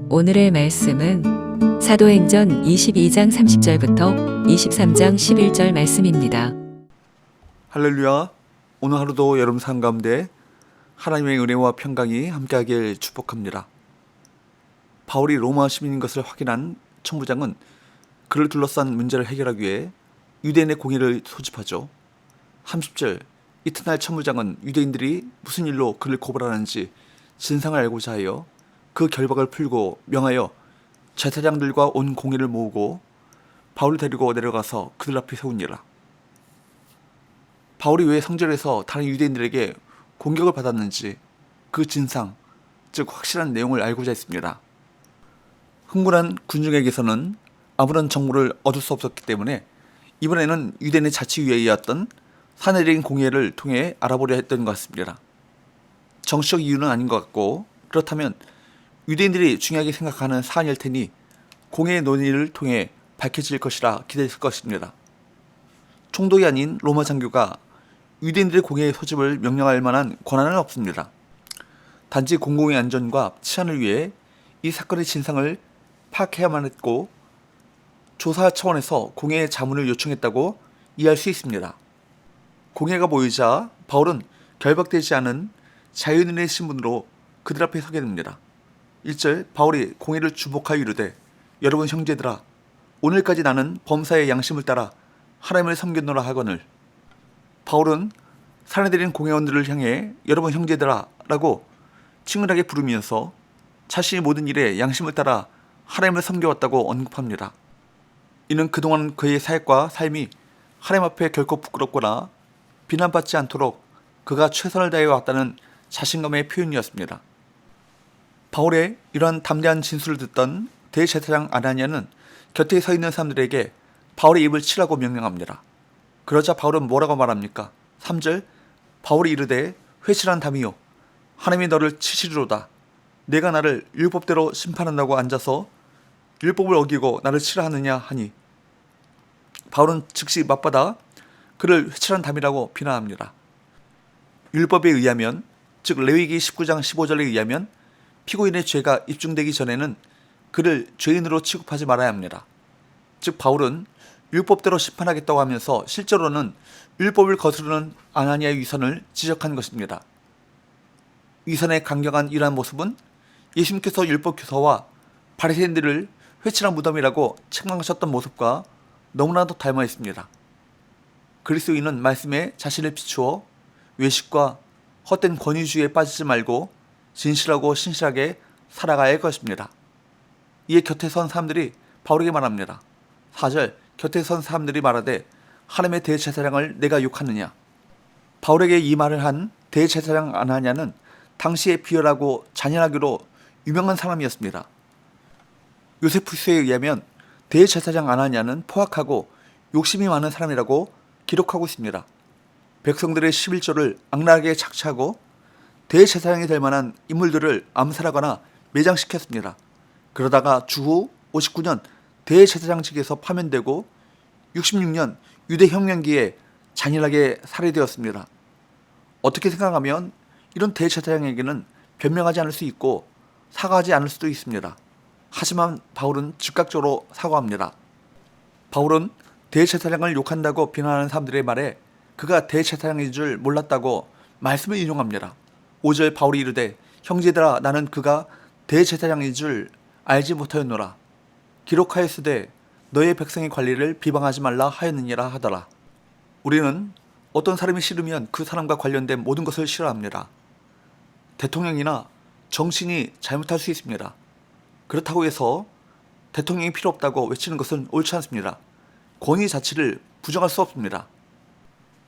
오늘의 말씀은 사도행전 22장 30절부터 23장 11절 말씀입니다. 할렐루야. 오늘 하루도 여러분 삶 가운데 하나님의 은혜와 평강이 함께하길 축복합니다. 바울이 로마 시민인 것을 확인한 청부장은 그를 둘러싼 문제를 해결하기 위해 유대인의 공의를 소집하죠. 30절, 이튿날 청부장은 유대인들이 무슨 일로 그를 고발하는지 진상을 알고자 하여 그 결박을 풀고 명하여 제사장들과 온 공의를 모으고 바울을 데리고 내려가서 그들 앞에 세우니라. 바울이 왜 성전에서 다른 유대인들에게 공격을 받았는지 그 진상, 즉 확실한 내용을 알고자 했습니다. 흥분한 군중에게서는 아무런 정보를 얻을 수 없었기 때문에 이번에는 유대인의 자치위원회였던 사내린 공회를 통해 알아보려 했던 것 같습니다. 정치적 이유는 아닌 것 같고, 그렇다면 유대인들이 중요하게 생각하는 사안일 테니 공회의 논의를 통해 밝혀질 것이라 기대했을 것입니다. 총독이 아닌 로마 장교가 유대인들의 공회의 소집을 명령할 만한 권한은 없습니다. 단지 공공의 안전과 치안을 위해 이 사건의 진상을 파악해야만 했고 조사 차원에서 공회의 자문을 요청했다고 이해할 수 있습니다. 공회가 모이자 바울은 결박되지 않은 자유인의 신분으로 그들 앞에 서게 됩니다. 1절, 바울이 공회를 주목하여 이르되 여러분 형제들아, 오늘까지 나는 범사의 양심을 따라 하나님을 섬겼노라 하거늘. 바울은 사내들인 공회원들을 향해 여러분 형제들아 라고 친근하게 부르면서 자신이 모든 일에 양심을 따라 하나님을 섬겨왔다고 언급합니다. 이는 그동안 그의 사역과 삶이 하나님 앞에 결코 부끄럽거나 비난받지 않도록 그가 최선을 다해 왔다는 자신감의 표현이었습니다. 바울의 이러한 담대한 진술을 듣던 대제사장 아나니아는 곁에 서 있는 사람들에게 바울의 입을 치라고 명령합니다. 그러자 바울은 뭐라고 말합니까? 3절, 바울이 이르되 회칠한 담이요 하나님이 너를 치시리로다. 내가 나를 율법대로 심판한다고 앉아서 율법을 어기고 나를 치라 하느냐 하니, 바울은 즉시 맞받아 그를 회칠한 담이라고 비난합니다. 율법에 의하면, 즉 레위기 19장 15절에 의하면 피고인의 죄가 입증되기 전에는 그를 죄인으로 취급하지 말아야 합니다. 즉 바울은 율법대로 심판하겠다고 하면서 실제로는 율법을 거스르는 아나니아의 위선을 지적한 것입니다. 위선의 강경한 이러한 모습은 예수님께서 율법 교사와 바리새인들을 회칠한 무덤이라고 책망하셨던 모습과 너무나도 닮아 있습니다. 그리스도인은 말씀에 자신을 비추어 외식과 헛된 권위주의에 빠지지 말고 진실하고 신실하게 살아가야 할 것입니다. 이에 곁에 선 사람들이 바울에게 말합니다. 4절, 곁에 선 사람들이 말하되 하나님의 대제사장을 내가 욕하느냐. 바울에게 이 말을 한 대제사장 아나니아는 당시에 비열하고 잔인하기로 유명한 사람이었습니다. 요세푸스에 의하면 대제사장 아나니아는 포악하고 욕심이 많은 사람이라고 기록하고 있습니다. 백성들의 11조를 악랄하게 착취하고 대제사장이 될 만한 인물들을 암살하거나 매장시켰습니다. 그러다가 주후 59년 대제사장직에서 파면되고 66년 유대혁명기에 잔인하게 살해되었습니다. 어떻게 생각하면 이런 대제사장에게는 변명하지 않을 수 있고 사과하지 않을 수도 있습니다. 하지만 바울은 즉각적으로 사과합니다. 바울은 대제사장을 욕한다고 비난하는 사람들의 말에 그가 대제사장인 줄 몰랐다고 말씀을 인용합니다. 5절, 바울이 이르되 형제들아, 나는 그가 대제사장인 줄 알지 못하였노라. 기록하였으되 너의 백성의 관리를 비방하지 말라 하였느니라 하더라. 우리는 어떤 사람이 싫으면 그 사람과 관련된 모든 것을 싫어합니다. 대통령이나 정치인이 잘못할 수 있습니다. 그렇다고 해서 대통령이 필요 없다고 외치는 것은 옳지 않습니다. 권위 자체를 부정할 수 없습니다.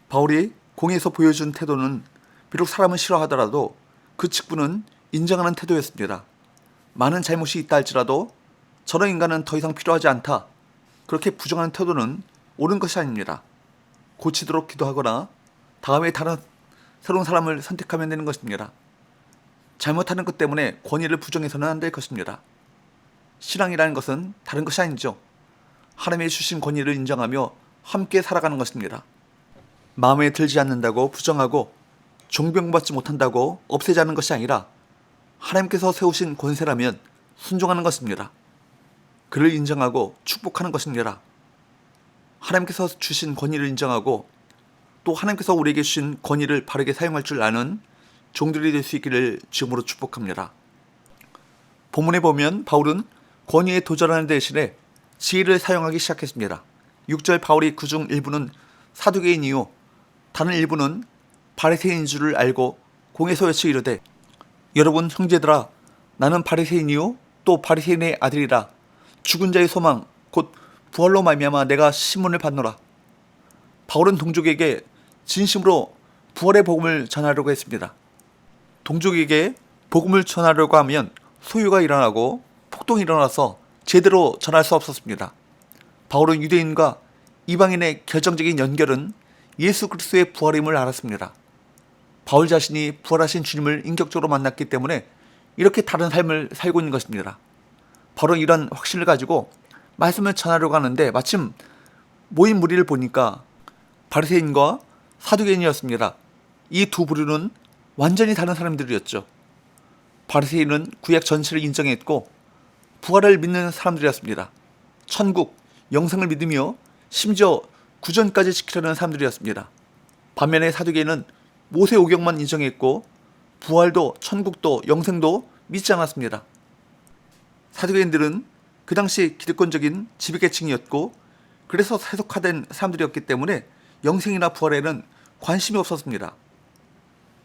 바울이 공회에서 보여준 태도는 비록 사람을 싫어하더라도 그 직분은 인정하는 태도였습니다. 많은 잘못이 있다 할지라도 저런 인간은 더 이상 필요하지 않다, 그렇게 부정하는 태도는 옳은 것이 아닙니다. 고치도록 기도하거나 다음에 다른 새로운 사람을 선택하면 되는 것입니다. 잘못하는 것 때문에 권위를 부정해서는 안 될 것입니다. 신앙이라는 것은 다른 것이 아니죠. 하나님의 주신 권위를 인정하며 함께 살아가는 것입니다. 마음에 들지 않는다고 부정하고 존경받지 못한다고 없애자는 것이 아니라 하나님께서 세우신 권세라면 순종하는 것입니다. 그를 인정하고 축복하는 것입니다. 하나님께서 주신 권위를 인정하고 또 하나님께서 우리에게 주신 권위를 바르게 사용할 줄 아는 종들이 될 수 있기를 주님으로 축복합니다. 본문에 보면 바울은 권위에 도전하는 대신에 지혜를 사용하기 시작했습니다. 6절 바울이 그중 일부는 사두개인이요 다른 일부는 바리새인인 줄을 알고 공에서 외쳐 이르되 여러분 형제들아 나는 바리새인이요 또 바리새인의 아들이라 죽은 자의 소망 곧 부활로 말미암아 내가 신문을 받노라. 바울은 동족에게 진심으로 부활의 복음을 전하려고 했습니다. 동족에게 복음을 전하려고 하면 소유가 일어나고 폭동이 일어나서 제대로 전할 수 없었습니다. 바울은 유대인과 이방인의 결정적인 연결은 예수 그리스도의 부활임을 알았습니다. 바울 자신이 부활하신 주님을 인격적으로 만났기 때문에 이렇게 다른 삶을 살고 있는 것입니다. 바울은 이런 확신을 가지고 말씀을 전하려고 하는데 마침 모인 무리를 보니까 바리새인과 사두개인이었습니다. 이 두 부류는 완전히 다른 사람들이었죠. 바리새인은 구약 전체를 인정했고 부활을 믿는 사람들이었습니다. 천국, 영생을 믿으며 심지어 구전까지 지키려는 사람들이었습니다. 반면에 사두개인은 모세 오경만 인정했고 부활도 천국도 영생도 믿지 않았습니다. 사두개인들은 그 당시 기득권적인 지배계층이었고 그래서 세속화된 사람들이었기 때문에 영생이나 부활에는 관심이 없었습니다.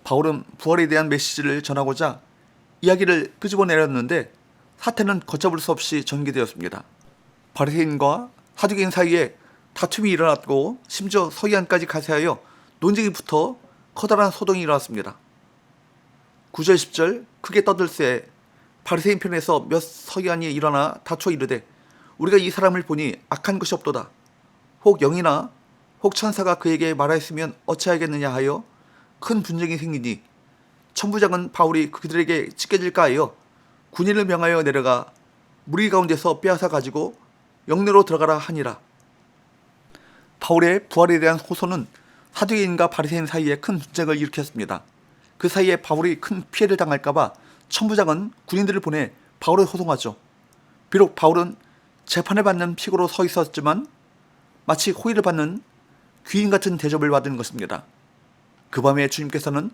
바울은 부활에 대한 메시지를 전하고자 이야기를 끄집어내렸는데 사태는 걷잡을 수 없이 전개되었습니다. 바리새인과 사두개인 사이에 다툼이 일어났고 심지어 서기관까지 가세하여 논쟁이 붙어 커다란 소동이 일어났습니다. 9절 10절 크게 떠들새 바리새인 편에서 몇 서기관이 일어나 다투어 이르되 우리가 이 사람을 보니 악한 것이 없도다. 혹 영이나 혹 천사가 그에게 말하였으면 어찌하겠느냐 하여 큰 분쟁이 생기니 천부장은 바울이 그들에게 찢겨질까 하여 군인을 명하여 내려가 무리 가운데서 빼앗아 가지고 영내로 들어가라 하니라. 바울의 부활에 대한 호소는 사두개인과 바리새인 사이에 큰 분쟁을 일으켰습니다. 그 사이에 바울이 큰 피해를 당할까봐 천부장은 군인들을 보내 바울을 호송하죠. 비록 바울은 재판을 받는 픽으로 서 있었지만 마치 호의를 받는 귀인 같은 대접을 받은 것입니다. 그 밤에 주님께서는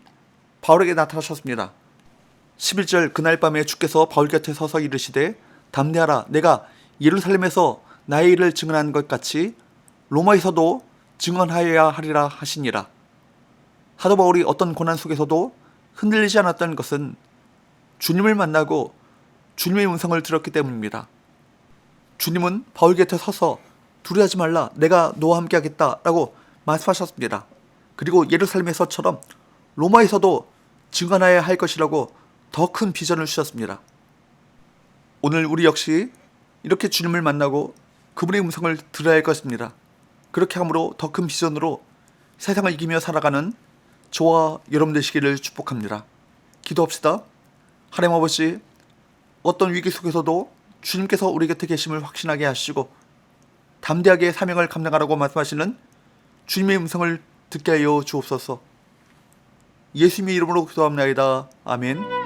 바울에게 나타나셨습니다. 11절 그날 밤에 주께서 바울 곁에 서서 이르시되 담대하라 내가 예루살렘에서 나의 일을 증언한 것 같이 로마에서도 증언하여야 하리라 하시니라. 사도 바울이 어떤 고난 속에서도 흔들리지 않았던 것은 주님을 만나고 주님의 음성을 들었기 때문입니다. 주님은 바울 곁에 서서 두려워하지 말라 내가 너와 함께 하겠다 라고 말씀하셨습니다. 그리고 예루살렘에서처럼 로마에서도 증언하여야 할 것이라고 더 큰 비전을 주셨습니다. 오늘 우리 역시 이렇게 주님을 만나고 그분의 음성을 들어야 할 것입니다. 그렇게 함으로 더 큰 비전으로 세상을 이기며 살아가는 저와 여러분 되시기를 축복합니다. 기도합시다. 하나님 아버지, 어떤 위기 속에서도 주님께서 우리 곁에 계심을 확신하게 하시고 담대하게 사명을 감당하라고 말씀하시는 주님의 음성을 듣게 하여 주옵소서. 예수님의 이름으로 기도합니다. 아멘.